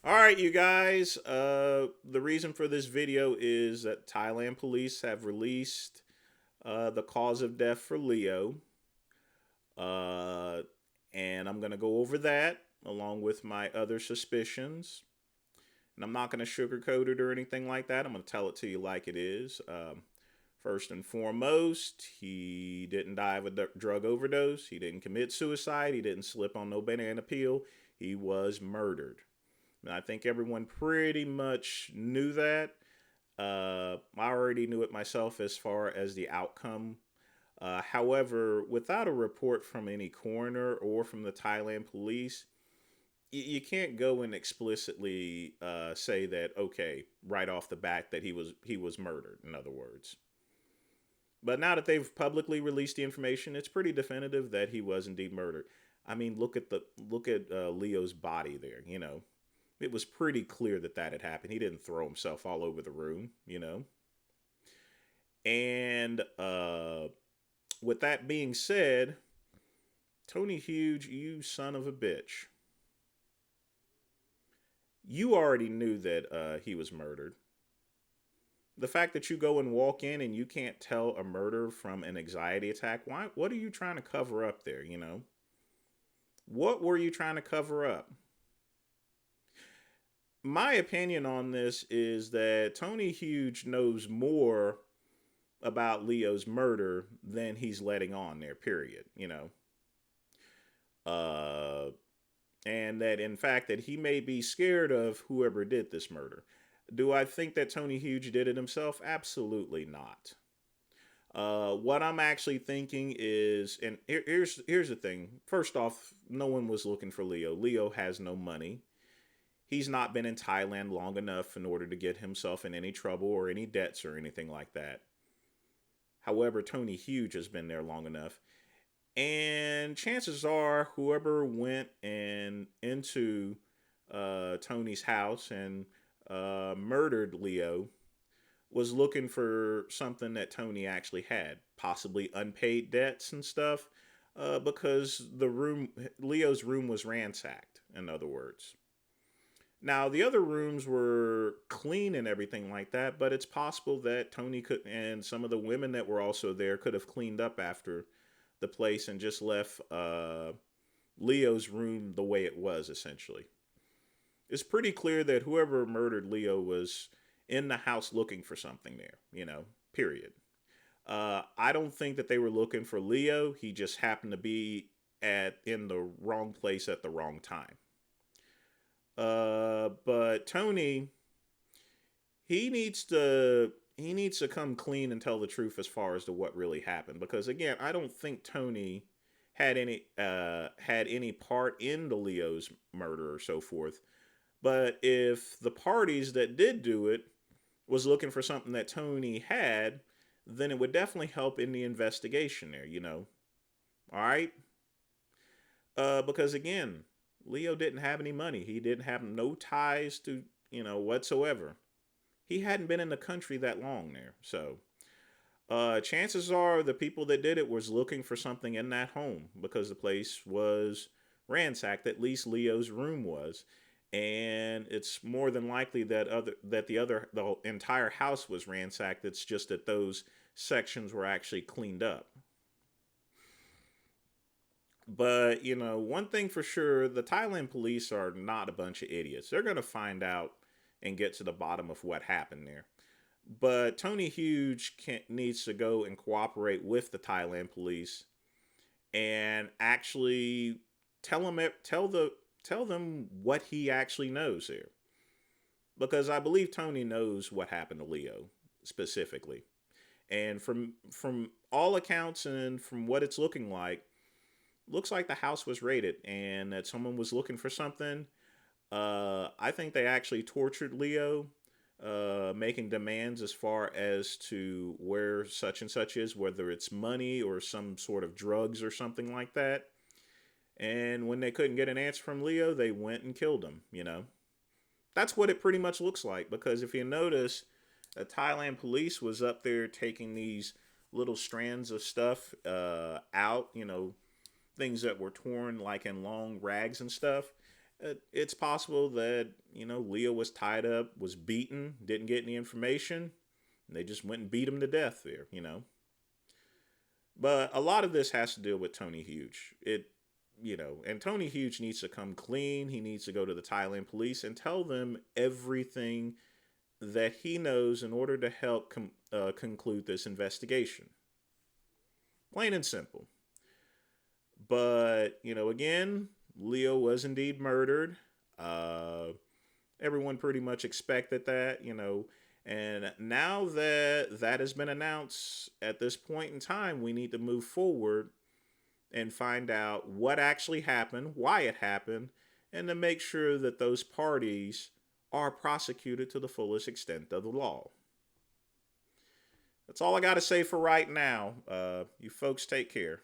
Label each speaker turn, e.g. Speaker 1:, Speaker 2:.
Speaker 1: All right, you guys. The reason for this video is that Thailand police have released the cause of death for Leo. Uh, and I'm going to go over that along with my other suspicions. And I'm not going to sugarcoat it or anything like that. I'm going to tell it to you like it is. First and foremost, he didn't die of a drug overdose. He didn't commit suicide. He didn't slip on no banana peel. He was murdered. And I think everyone pretty much knew that. I already knew it myself as far as the outcome. However, without a report from any coroner or from the Thailand police, you can't go and explicitly say that okay, right off the bat that he was murdered. In other words, but now that they've publicly released the information, it's pretty definitive that he was indeed murdered. I mean, look at Leo's body there. It was pretty clear that that had happened. He didn't throw himself all over the room. And with that being said, Tony Huge, you son of a bitch, you already knew that he was murdered. The fact that you go and walk in and you can't tell a murder from an anxiety attack, why? What are you trying to cover up there? What were you trying to cover up? My opinion on this is that Tony Huge knows more about Leo's murder than he's letting on there, period. Uh, and that in fact that he may be scared of whoever did this murder. Do I think that Tony Huge did it himself? Absolutely not. What I'm actually thinking is, and here's the thing. First off, no one was looking for Leo. Leo has no money. He's not been in Thailand long enough in order to get himself in any trouble or any debts or anything like that. However, Tony Huge has been there long enough. And chances are, whoever went and into Tony's house and murdered Leo was looking for something that Tony actually had, possibly unpaid debts and stuff, because Leo's room was ransacked. In other words, now the other rooms were clean and everything like that, but it's possible that Tony could and some of the women that were also there could have cleaned up after the place and just left Leo's room the way it was, essentially. It's pretty clear that whoever murdered Leo was in the house looking for something there, period. I don't think that they were looking for Leo. He just happened to be at in the wrong place at the wrong time. But Tony, he needs to come clean and tell the truth as far as to what really happened. Because again, I don't think Tony had any part in the Leo's murder or so forth. But if the parties that did do it was looking for something that Tony had, then it would definitely help in the investigation there. All right? Because again, Leo didn't have any money. He didn't have no ties to whatsoever. He hadn't been in the country that long there. So, chances are the people that did it was looking for something in that home because the place was ransacked. At least Leo's room was, and it's more than likely that the entire house was ransacked. It's just that those sections were actually cleaned up. But one thing for sure, the Thailand police are not a bunch of idiots. They're gonna find out and get to the bottom of what happened there. But Tony Huge needs to go and cooperate with the Thailand police and actually tell them tell them what he actually knows here. Because I believe Tony knows what happened to Leo specifically. And from all accounts and from what it's looks like the house was raided and that someone was looking for something. I think they actually tortured Leo, making demands as far as to where such and such is, whether it's money or some sort of drugs or something like that. And when they couldn't get an answer from Leo, they went and killed him. That's what it pretty much looks like. Because if you notice, the Thailand police was up there taking these little strands of stuff out, things that were torn like in long rags and stuff. It's possible that, Leo was tied up, was beaten, didn't get any information, and they just went and beat him to death there. But a lot of this has to deal with Tony Huge. And Tony Huge needs to come clean. He needs to go to the Thailand police and tell them everything that he knows in order to help conclude this investigation. Plain and simple. But, again, Leo was indeed murdered. Uh, Everyone pretty much expected that. And now that that has been announced, at this point in time, we need to move forward and find out what actually happened, why it happened, and to make sure that those parties are prosecuted to the fullest extent of the law. That's all I got to say for right now. You folks take care.